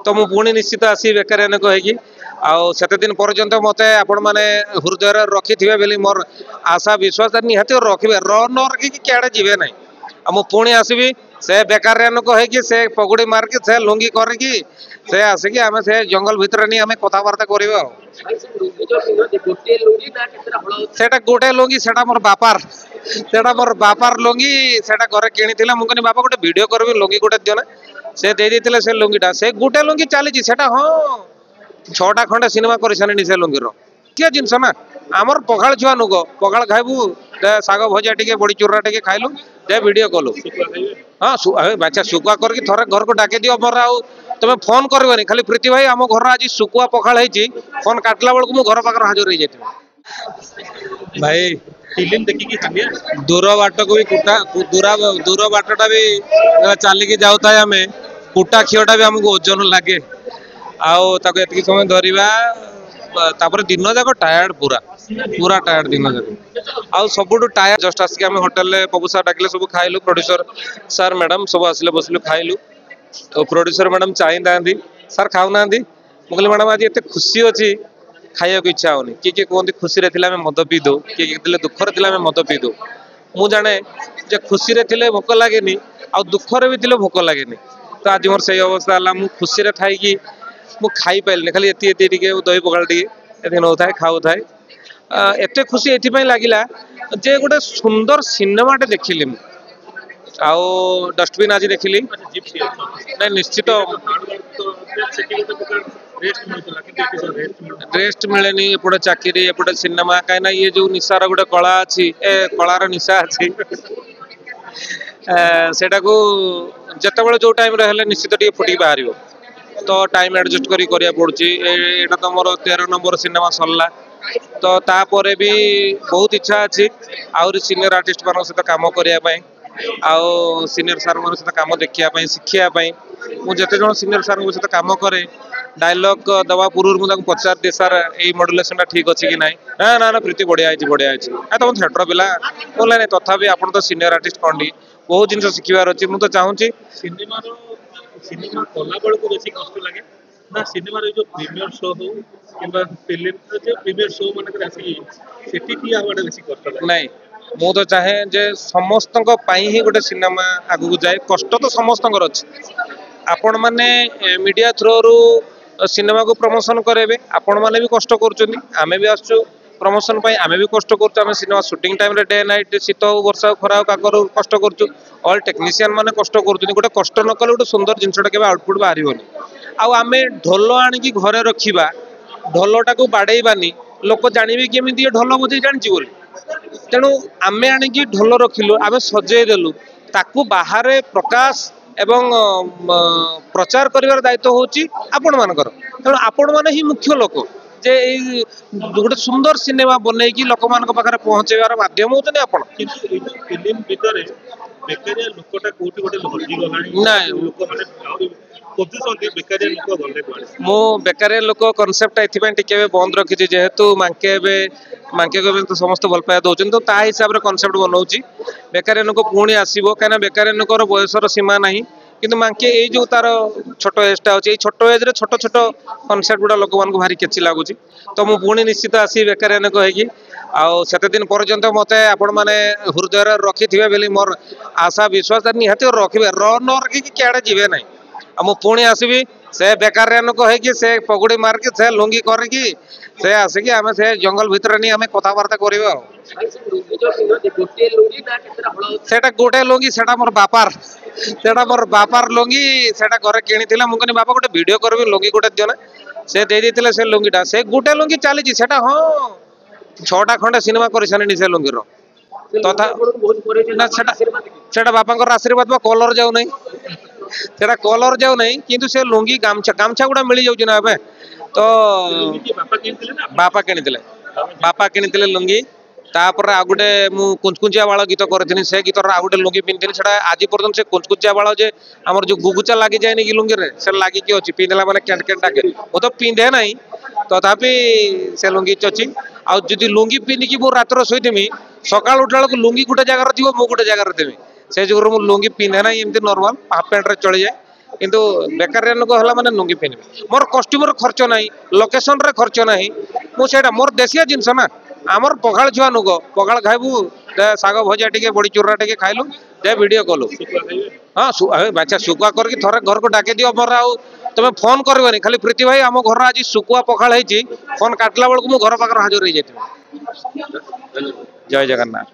तो मु पुणी निश्चित आसी बेकारिया लोक होगी आते दिन पर्यंत मत आपण मैंने हृदय रखी थे बोली मोर आशा विश्वास निहती रखिए न रखिकी क्या जीवे ना मु पुणी आसबि से बेकारिया लोक होगी से पगुड़ी मार्की से लुंगी करकी से आसिकी आम से जंगल भितर नहीं आम कथबार्ता करवा सेटा गोटे लुंगी सेटा मोर बापार सेटा मोर बापार लुंगी सेटा घरे किनी मुझे बापा गोटे वीडियो करबी लुंगी गोटे दियो ना से दे देते से लुंगीटा से गोटे लुंगी चली सेटा हाँ 6टा खंडे सिनेमा कर सारे से लुंगीर किए जिनस ना आमर पखाड़ छुआ नुक पखाड़ खाइबू शाग भजा टे बड़ी चूरा टे खाइलु दे वीडियो कलु हाँ बाचा शुकुआ करके थोड़े घर को डाके दियो मोर आउ तुम फोन करबनी खाली प्रीति भाई आम घर आज शुकुआ पखाड़ होती फोन काटला बेलू मु घर पाखे हाजर हो जाती भाई फिल्म देखिकी दूर बाट को भी कुटा दूर बाटटा भी चलिकी जाऊे आम कुटा खीटा भी आमको ओजन लगे आती समय धरवा तापर दिन जाक टायर्ड पूरा पूरा टायर्ड दिन जाक आउ सब टायर्ड जस्ट आसिक आम होटेल पबू सार डाकिले सब खाइलु प्रोड्यूसर सार मैडम सब आसिले बसिलु खाइलु तो प्रोड्यूसर मैडम चाही था सार खाऊना मुझे मैडम आज एत खुशी अच्छी खाया को इच्छा होनी किए कहते खुशी रे मद पी दो किए दुखर थे मद पी दो मु जाने जे खुशी रे भोक लगे आ दुखर भी भोक लगे तो आज मोर से अवस्था है मुझ खुशी रे थी मु खाई पाइल खाली ये दही पखाड़ टे नौ थाए खाऊ थाए एत खुशी ये लगिला जे गोटे सुंदर सिनेमाटे देखिली आउ डस्टबिन आज देखिली नहीं निश्चित रेस्ट मिले एपटे चाकरी एपटे सिनेमा कहीं ये जो निशार गोटे कला अच्छी कलार निशा अच्छी सेटा को जिते बड़े जो टाइम हेल्ले निश्चित टे फुटी बाहर तो टाइम एडजस्ट करिया पड़ुची एटा तो मोर 13 नंबर सिनेमा सरला तो तापर भी बहुत इच्छा अच्छी आउरी सीनियर आर्टिस्ट मान सहित काम करने आउ सीनियर सार मान सहित काम देखा शिखापी मुझे जन सीनियर सार सहित काम करे डायलॉग दवा पूर्व मुझे पचार दिए सार यही मॉड्यूलेशन ठीक अच्छी कि ना ना ना प्रीति बढ़िया बढ़िया तुम थिएटर पिला बोला नहीं तथापि आप तो सीनियर आर्टिस्ट कंडी बहुत जिन शिखार अच्छी मुझे चाहूँगी सिनेमा कला बेलू बेसी कष्ट लगे ना सिनेमा जो प्रीमियर शो हो कि फिल्म जो प्रीमियर शो मानक बेसी कष्ट लगे नहीं मु तो चाहे जे समस्त ही गोटे सिनेमा आगू जाए कष्ट तो समस्त अच्छे आपण मैंने मीडिया थ्रू सिनेमा को प्रमोशन करेंगे आपण मैंने भी कष्ट करें भी आसु प्रमोशन आम भी कष्ट कर cinema shooting time day night शीत वर्षा खरा काकर कष्ट करुँ ऑल टेक्नीशियन मैंने कष्ट कर गोटे कष्ट न कले गोटे सुंदर जिनटा के आउटपुट बाहर आम ढोल आणिकी घरे रखा ढोलटा को बाड़ेबानी लोक जानवे केमी ढोल बजे जानी बोली तेणु आम आणिकी ढोल रखिलु आम सजेदेलु ताकू बाहर प्रकाश एवं प्रचार करिवार दायित्व होची आपण मानकर तेणु आपण माने ही मुख्य लोक जे गोटे सुंदर सिनेमा बनईकी लोक मान पाखे पहुँचार माध्यम होते आप फिल्म भितर बेकारिया लोकटा कोठी गोटे हजिगला ना मो बेकारिया लोक कनसेप्ट ये बंद रखी जेहेतु मांके को तो समस्त भल पाया दौरान तो ता हिसाब से कनसेप्ट बनाऊँगी बेकारिया लोक पुणी आसो कहीं बेकारिया लोकर बयसर सीमा ना किंतु मांके ये जो तार छोट एजटा अच्छे छोट एज्रे छोट छोट कनसेप्ट गुड़ा लोक मान भारी केची लगुच तो मु पुणी निश्चित आसी बेकारिया लोक होगी आते दिन पर्यंत मत आपण मैंने हृदय रखी थे बोली मोर आशा विश्वास निहती रखिए न रखिकी क्या जीवे ना मु पुणी आसबि से बेकारिया लोक होगी से पगुड़ी मार्की से लुंगी करकी से आसिकी आम से जंगल भितर नहीं आम कथबार्ता करवा सेटा गोटे लुंगी सेटा मोर बापार सेटा मोर बापार लुंगी सेटा घरे किनी मुझे बापा गोटे वीडियो करबी लुंगी गोटे दियो ना से दे देते से लुंगीटा से गोटे लुंगी चली सेटा हाँ 6टा खंडे सिनेमा कर सारे से लुंगीर तथा बापा आशीर्वाद कलर जाऊ नहीं सेटा कलर जाऊ नहीं किंतु से लुंगी गामछा गुड़ा मिल जाए तो बापा किनी लुंगी तापर आ गोटे मु कुंचकुंचिया बाल गीत करी से गीत आ गोटे लुंगी पिंधि से आज पर्यटन से कुंचकुंचिया बाल जे आम जो गुगुचा लगी जाए कि लुंगी रे से लगिकी अच्छी पिंधला मैंने कैट कैट डाके वो तो पिंधे ना तथापि से लुंगी अच्छी आदि लुंगी पिंधिकी मु रात शोमी सका उठा बेलू लुंगी गोटे जगार थी मु गोटे जगार देवी से जो लुंगी पिंधे ना एमती नॉर्मल हाफ पैंट रे चली जाए କିନ୍ତୁ ବେକାରିଆ ଲୋକ ହେଲା ମାନେ ଲୁଙ୍ଗି ପିନ୍ଧିବେ। ମୋର କଷ୍ଟ୍ୟୁମର ଖର୍ଚ୍ଚ ନାହିଁ, ଲୋକେସନରେ ଖର୍ଚ୍ଚ ନାହିଁ, ମୁଁ ସେଇଟା ମୋର ଦେଶୀୟ ଜିନିଷ ନା। ଆମର ପଖାଳ ଛୁଆ ନୁକ, ପଖାଳ ଖାଇବୁ ଶାଗ ଭଜା ଟିକେ ବଡି ଚୁରା ଟିକେ ଖାଇଲୁ ଦେ ଭିଡିଓ କଲୁ। ହଁ ବାଚ୍ଚା ଶୁଖୁଆ କରିକି ଥରେ ଘରକୁ ଡାକି ଦିଅ। ମୋର ଆଉ ତମେ ଫୋନ କରିବନି, ଖାଲି ପ୍ରୀତି ଭାଇ ଆମ ଘର ଆଜି ଶୁଖୁଆ ପଖାଳ ହେଇଛି, ଫୋନ କାଟିଲା ବେଳକୁ ମୁଁ ଘର ପାଖରେ ହାଜର ହେଇଯାଇଥିବି। ଜୟ ଜଗନ୍ନାଥ।